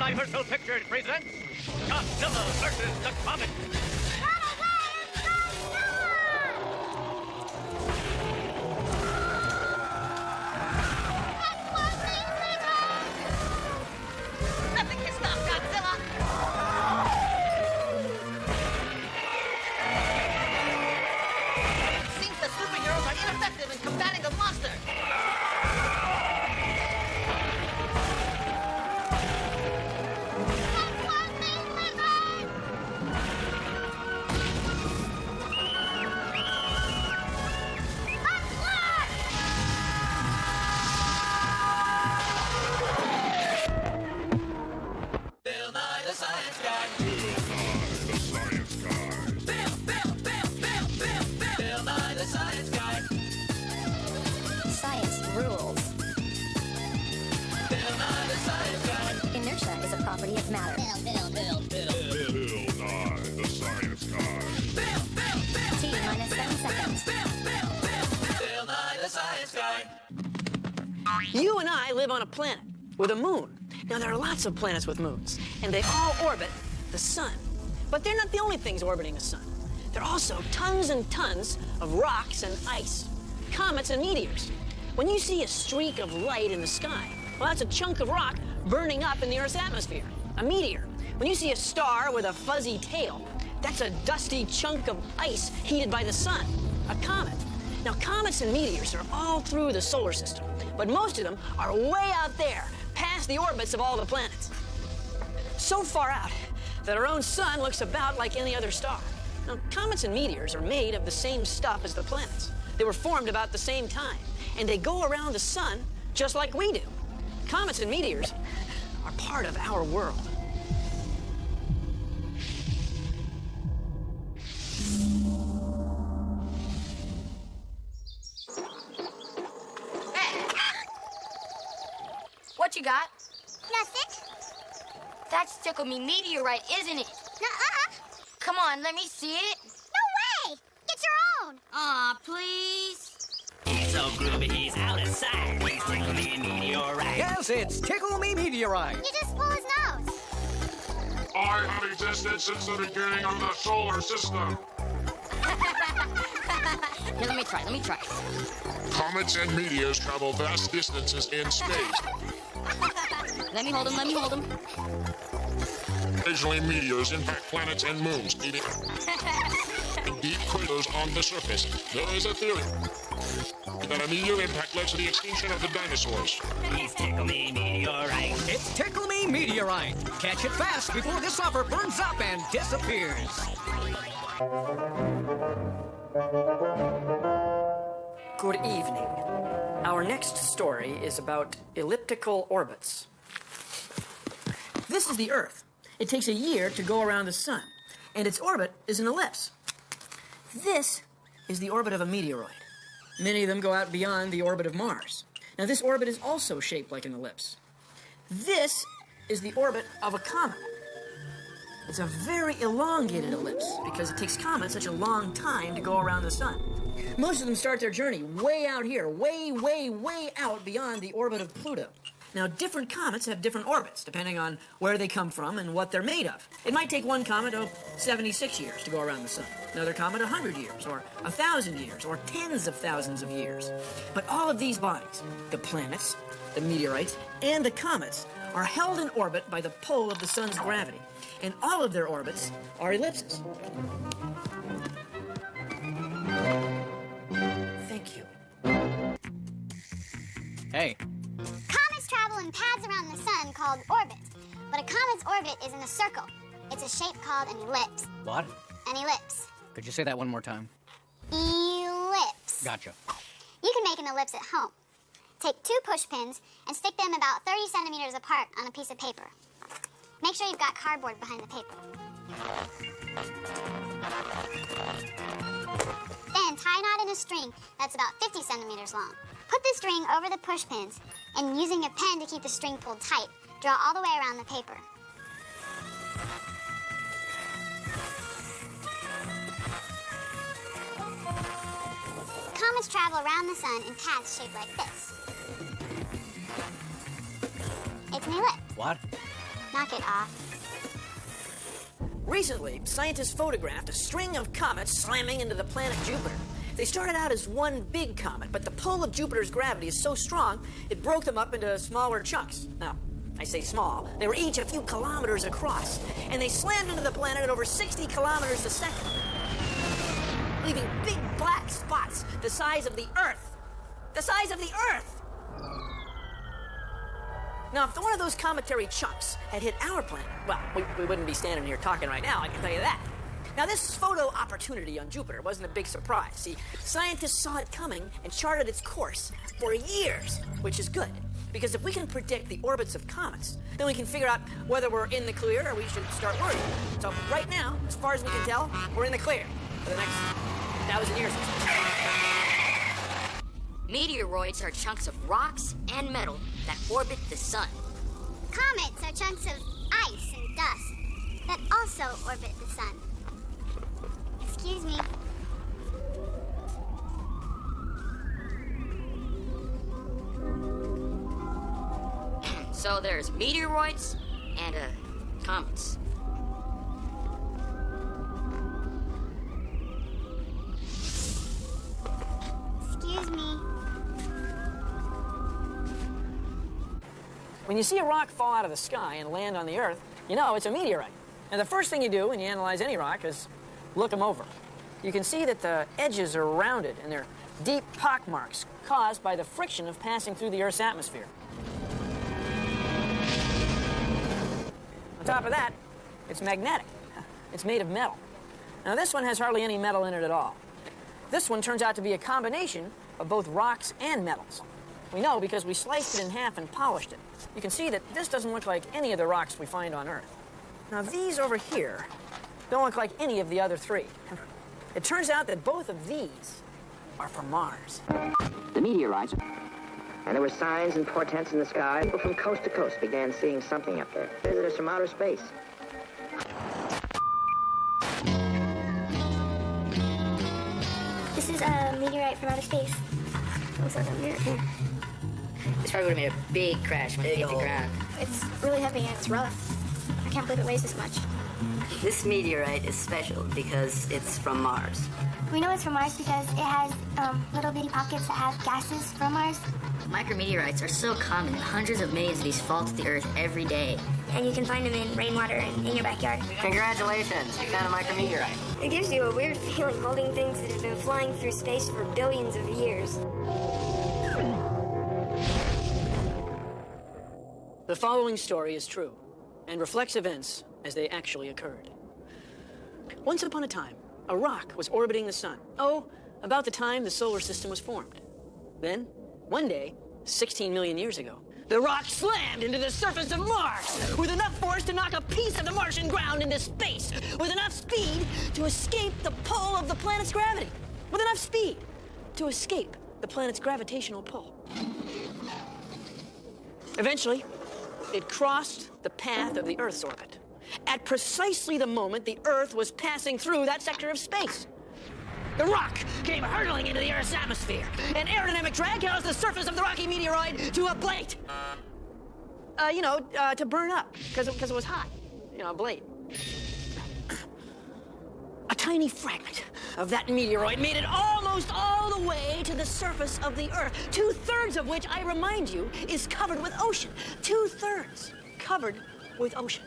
Universal Pictures presents Godzilla vs. the Comets. Nothing can stop Godzilla! Seems the superheroes are ineffective in combating the monster. Inertia is a property of matter. Bill Nye, the science guy. T minus 7 seconds. Bill Nye the Science Guy. You and I live on a planet with a moon. Now, there are lots of planets with moons, and they all orbit the sun. But they're not the only things orbiting the sun. There are also tons and tons of rocks and ice, comets and meteors. When you see a streak of light in the sky, well, that's a chunk of rock burning up in the Earth's atmosphere, a meteor. When you see a star with a fuzzy tail, that's a dusty chunk of ice heated by the sun, a comet. Now, comets and meteors are all through the solar system, but most of them are way out there, past the orbits of all the planets. So far out that our own sun looks about like any other star. Now, comets and meteors are made of the same stuff as the planets. They were formed about the same time, and they go around the sun just like we do. Comets and meteors are part of our world. Hey! What you got? Nothing. That's Tickle Me Meteorite, isn't it? Nuh-uh. Come on, let me see it. No way. Get your own. Aw, please. He's so groovy, he's out of sight. He's Tickle Me Meteorite. Yes, it's Tickle Me Meteorite. You just pull his nose. I have existed since the beginning of the solar system. Here, let me try. Comets and meteors travel vast distances in space. Let me hold him. Occasionally, meteors impact planets and moons, leaving deep craters on the surface. There is a theory that a meteor impact led to the extinction of the dinosaurs. He's Tickle Me Meteorite. It's Tickle Me Meteorite. Catch it fast before this offer burns up and disappears. Good evening. Our next story is about elliptical orbits. This is the Earth. It takes a year to go around the sun, and its orbit is an ellipse. This is the orbit of a meteoroid. Many of them go out beyond the orbit of Mars. Now, this orbit is also shaped like an ellipse. This is the orbit of a comet. It's a very elongated ellipse because it takes comets such a long time to go around the sun. Most of them start their journey way out here, way out beyond the orbit of Pluto. Now, different comets have different orbits, depending on where they come from and what they're made of. It might take one comet 76 years to go around the sun, another comet 100 years, or 1,000 years, or tens of thousands of years. But all of these bodies, the planets, the meteorites, and the comets, are held in orbit by the pull of the sun's gravity, and all of their orbits are ellipses. Thank you. Hey, Comets travel in paths around the sun called orbits, but a comet's orbit is in a circle. It's a shape called an ellipse. what? An ellipse. Could you say that one more time? Ellipse. Gotcha. You can make an ellipse at home. Take 2 push pins and stick them about 30 centimeters apart on a piece of paper. Make sure you've got cardboard behind the paper. Then tie a knot in a string that's about 50 centimeters long. Put the string over the push pins, and using a pen to keep the string pulled tight, draw all the way around the paper. Comets travel around the sun in paths shaped like this. It's an ellipse. What? Knock it off. Recently, scientists photographed a string of comets slamming into the planet Jupiter. They started out as one big comet, but the pull of Jupiter's gravity is so strong, it broke them up into smaller chunks. Now, I say small, they were each a few kilometers across, and they slammed into the planet at over 60 kilometers a second, leaving big black spots the size of the Earth. The size of the Earth! Now, if one of those cometary chunks had hit our planet, well, we wouldn't be standing here talking right now, I can tell you that. Now, this photo opportunity on Jupiter wasn't a big surprise. See, scientists saw it coming and charted its course for years, which is good. Because if we can predict the orbits of comets, then we can figure out whether we're in the clear or we should start worrying. So right now, as far as we can tell, we're in the clear for the next 1,000 years. Meteoroids are chunks of rocks and metal that orbit the sun. Comets are chunks of ice and dust that also orbit the sun. Excuse me. So there's meteoroids and comets. Excuse me. When you see a rock fall out of the sky and land on the Earth, you know it's a meteorite. And the first thing you do when you analyze any rock is look them over. You can see that the edges are rounded and they're deep pock marks caused by the friction of passing through the Earth's atmosphere. On top of that, it's magnetic. It's made of metal. Now this one has hardly any metal in it at all. This one turns out to be a combination of both rocks and metals. We know because we sliced it in half and polished it. You can see that this doesn't look like any of the rocks we find on Earth. Now these over here don't look like any of the other three. It turns out that both of these are from Mars. The meteorites. And there were signs and portents in the sky. People from coast to coast began seeing something up there. Visitors from outer space. This is a meteorite from outer space. Looks like a mirror. This probably would have made a big crash when it hit the ground. It's really heavy and it's rough. I can't believe it weighs this much. This meteorite is special because it's from Mars. We know it's from Mars because it has little bitty pockets that have gases from Mars. Micrometeorites are so common that hundreds of millions of these fall to the Earth every day. And you can find them in rainwater and in your backyard. Congratulations, you found a micrometeorite. It gives you a weird feeling holding things that have been flying through space for billions of years. The following story is true and reflects events as they actually occurred. Once upon a time, a rock was orbiting the sun. Oh, about the time the solar system was formed. Then, one day, 16 million years ago, the rock slammed into the surface of Mars with enough force to knock a piece of the Martian ground into space, with enough speed to escape the pull of the planet's gravity, with enough speed to escape the planet's gravitational pull. Eventually, it crossed the path of the Earth's orbit at precisely the moment the Earth was passing through that sector of space. The rock came hurtling into the Earth's atmosphere, and aerodynamic drag caused the surface of the rocky meteoroid to ablate. To burn up, because it was hot. Ablate. A tiny fragment of that meteoroid made it almost all the way to the surface of the Earth, 2/3 of which, I remind you, is covered with ocean. 2/3 covered with ocean.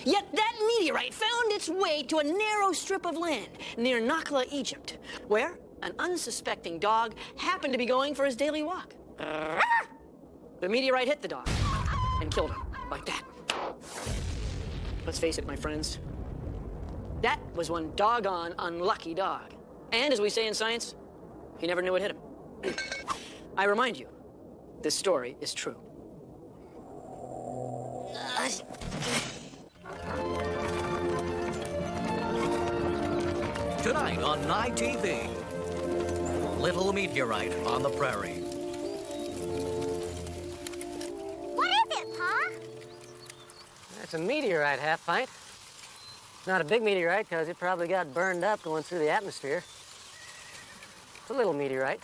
Yet that meteorite found its way to a narrow strip of land near Nakhla, Egypt, where an unsuspecting dog happened to be going for his daily walk. The meteorite hit the dog and killed him, like that. Let's face it, my friends. That was one doggone unlucky dog. And as we say in science, he never knew what hit him. I remind you, this story is true. Tonight on Night TV, Little Meteorite on the Prairie. What is it, Pa? That's a meteorite, Half-Pint. Not a big meteorite, because it probably got burned up going through the atmosphere. It's a little meteorite.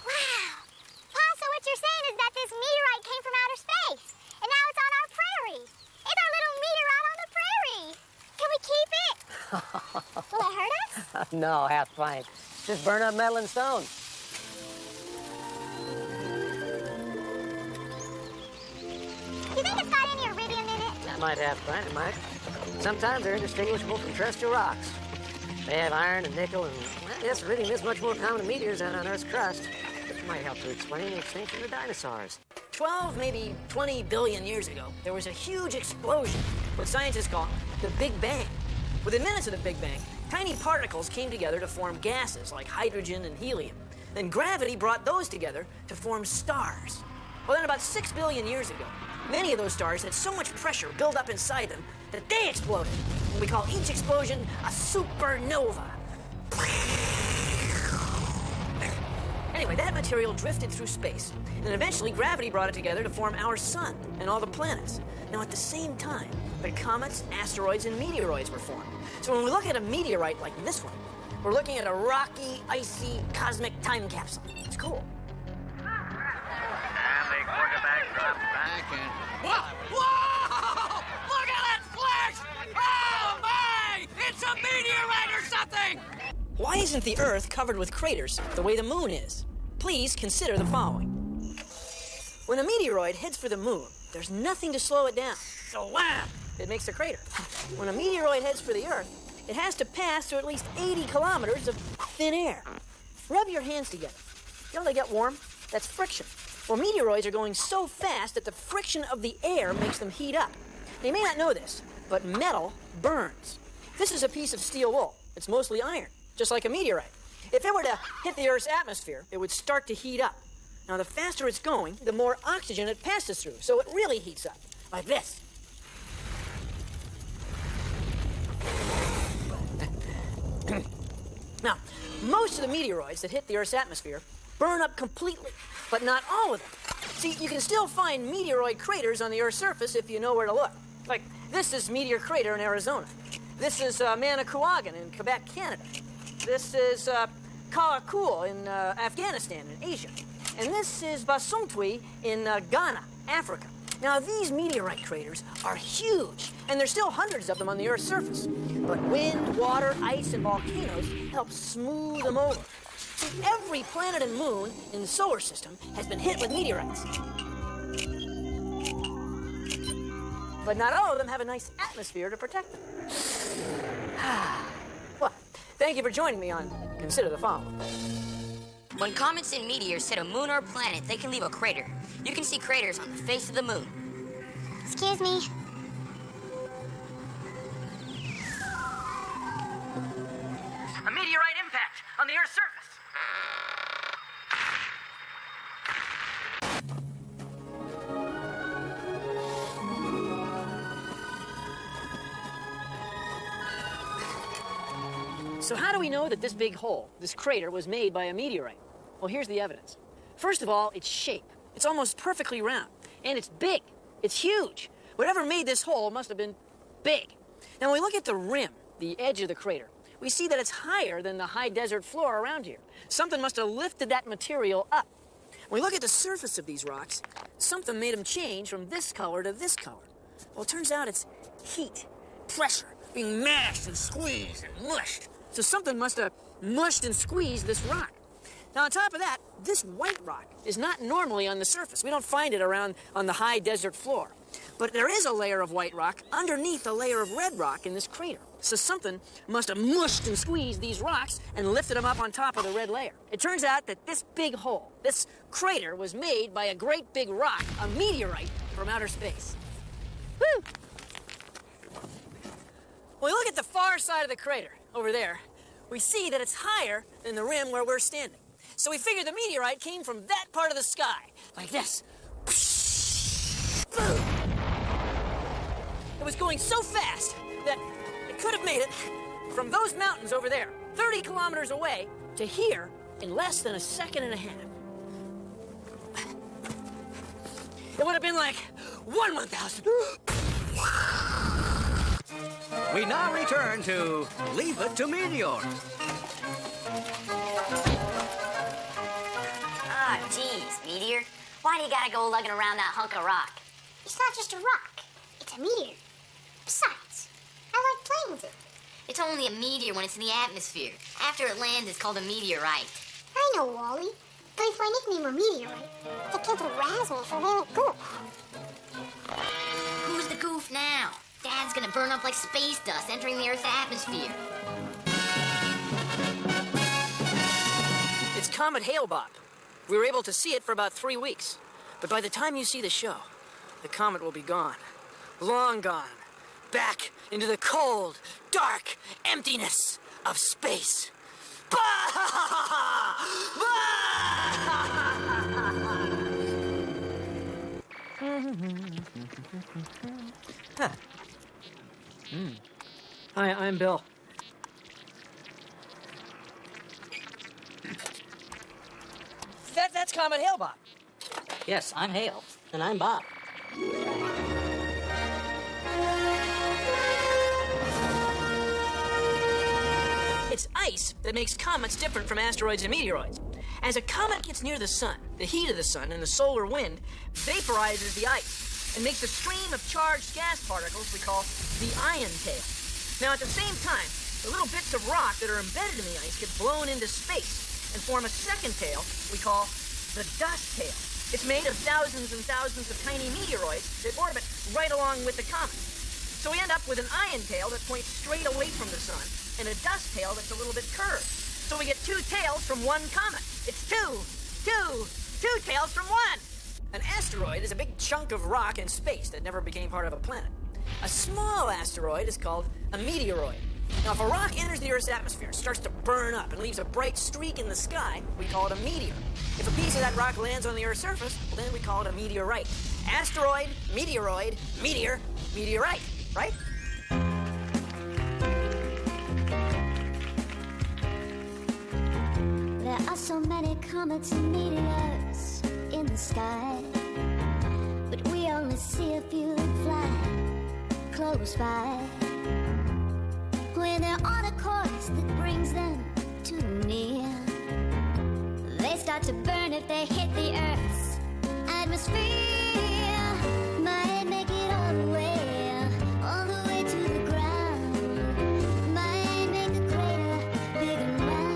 Wow. Pa, so what you're saying is that this meteorite came from outer space, and now it's on our prairie. It's our little Will it hurt us? No, half pint. Just burn up metal and stone. You think it's got any iridium in it? That might have pint, it might. Sometimes they're indistinguishable from terrestrial rocks. They have iron and nickel, and well, yes, iridium is much more common in meteors than on Earth's crust. Which might help to explain the extinction of the dinosaurs. 12, maybe 20 billion years ago, there was a huge explosion, what scientists call the Big Bang. Within minutes of the Big Bang, tiny particles came together to form gases like hydrogen and helium. Then gravity brought those together to form stars. Well, then about 6 billion years ago, many of those stars had so much pressure built up inside them that they exploded. And we call each explosion a supernova. Anyway, that material drifted through space, and eventually gravity brought it together to form our sun and all the planets. Now, at the same time, the comets, asteroids, and meteoroids were formed. So when we look at a meteorite like this one, we're looking at a rocky, icy, cosmic time capsule. It's cool. And the quarterback drops back and... Whoa! Whoa! Look at that flash! Oh, my! It's a meteorite or something! Why isn't the Earth covered with craters the way the moon is? Please consider the following. When a meteoroid heads for the moon, there's nothing to slow it down. So wham! It makes a crater. When a meteoroid heads for the Earth, it has to pass through at least 80 kilometers of thin air. Rub your hands together. You know they get warm? That's friction. Well, meteoroids are going so fast that the friction of the air makes them heat up. Now, you may not know this, but metal burns. This is a piece of steel wool. It's mostly iron, just like a meteorite. If it were to hit the Earth's atmosphere, it would start to heat up. Now, the faster it's going, the more oxygen it passes through, so it really heats up, like this. Now, most of the meteoroids that hit the Earth's atmosphere burn up completely, but not all of them. See, you can still find meteoroid craters on the Earth's surface if you know where to look. Like, this is Meteor Crater in Arizona. This is Manicouagan in Quebec, Canada. This is Kalakul in Afghanistan in Asia. And this is Basumtwi in Ghana, Africa. Now, these meteorite craters are huge, and there's still hundreds of them on the Earth's surface. But wind, water, ice, and volcanoes help smooth them over. See, every planet and moon in the solar system has been hit with meteorites. But not all of them have a nice atmosphere to protect them. Well, thank you for joining me on Consider the Following. When comets and meteors hit a moon or planet, they can leave a crater. You can see craters on the face of the moon. Excuse me. A meteorite impact on the Earth's surface. So how do we know that this big hole, this crater, was made by a meteorite? Well, here's the evidence. First of all, its shape. It's almost perfectly round. And it's big. It's huge. Whatever made this hole must have been big. Now, when we look at the rim, the edge of the crater, we see that it's higher than the high desert floor around here. Something must have lifted that material up. When we look at the surface of these rocks, something made them change from this color to this color. Well, it turns out it's heat, pressure, being mashed and squeezed and mushed. So something must have mushed and squeezed this rock. Now, on top of that, this white rock is not normally on the surface. We don't find it around on the high desert floor. But there is a layer of white rock underneath a layer of red rock in this crater. So something must have mushed and squeezed these rocks and lifted them up on top of the red layer. It turns out that this big hole, this crater, was made by a great big rock, a meteorite from outer space. Woo! When we look at the far side of the crater, over there, we see that it's higher than the rim where we're standing. So we figure the meteorite came from that part of the sky, like this. Boom! It was going so fast that it could have made it from those mountains over there, 30 kilometers away, to here in less than a second and a half. It would have been like 1/1000. We now return to Leave It to Meteor. Ah, geez, Meteor. Why do you gotta go lugging around that hunk of rock? It's not just a rock. It's a meteor. Besides, I like playing with it. It's only a meteor when it's in the atmosphere. After it lands, it's called a meteorite. I know, Wally. That's my nickname, a meteorite. The kids would razz me for being a goof. Who's the goof now? Dad's gonna burn up like space dust entering the Earth's atmosphere. It's Comet Hale-Bopp. We were able to see it for about 3 weeks. But by the time you see the show, the comet will be gone. Long gone. Back into the cold, dark emptiness of space. Hi, I'm Bill. That's Comet Hale-Bopp. Yes, I'm Hale, and I'm Bob. It's ice that makes comets different from asteroids and meteoroids. As a comet gets near the sun, the heat of the sun and the solar wind vaporizes the ice and makes a stream of charged gas particles we call the ion tail. Now, at the same time, the little bits of rock that are embedded in the ice get blown into space and form a second tail we call the dust tail. It's made of thousands and thousands of tiny meteoroids that orbit right along with the comet. So we end up with an ion tail that points straight away from the sun and a dust tail that's a little bit curved. So we get two tails from one comet. It's two tails from one. An asteroid is a big chunk of rock in space that never became part of a planet. A small asteroid is called a meteoroid. Now, if a rock enters the Earth's atmosphere, starts to burn up, and leaves a bright streak in the sky, we call it a meteor. If a piece of that rock lands on the Earth's surface, well, then we call it a meteorite. Asteroid, meteoroid, meteor, meteorite, right? There are so many comets and meteors in the sky, but we only see a few fly close by. When they're on a course that brings them too near, they start to burn if they hit the Earth's atmosphere. Might make it all the way to the ground. Might make the crater big and round.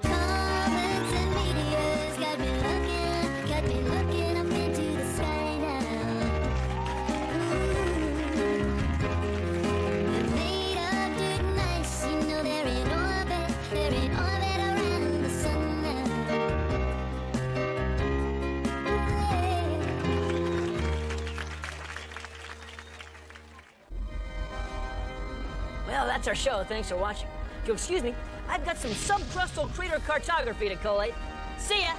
Comets and meteors got me looking up into the sky now. They're made of dirt and ice, you know they're in orbit around the sun now. Well, that's our show. Thanks for watching. If you'll excuse me, I've got some subcrustal crater cartography to collate. See ya!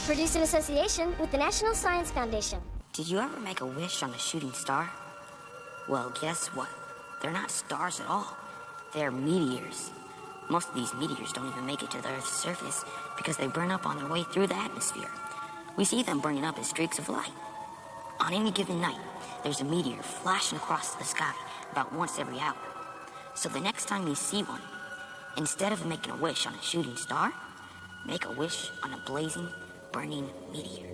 Produced in association with the National Science Foundation. Did you ever make a wish on a shooting star? Well, guess what? They're not stars at all. They're meteors. Most of these meteors don't even make it to the Earth's surface because they burn up on their way through the atmosphere. We see them burning up in streaks of light. On any given night, there's a meteor flashing across the sky about once every hour. So the next time you see one, instead of making a wish on a shooting star, make a wish on a blazing, burning meteor.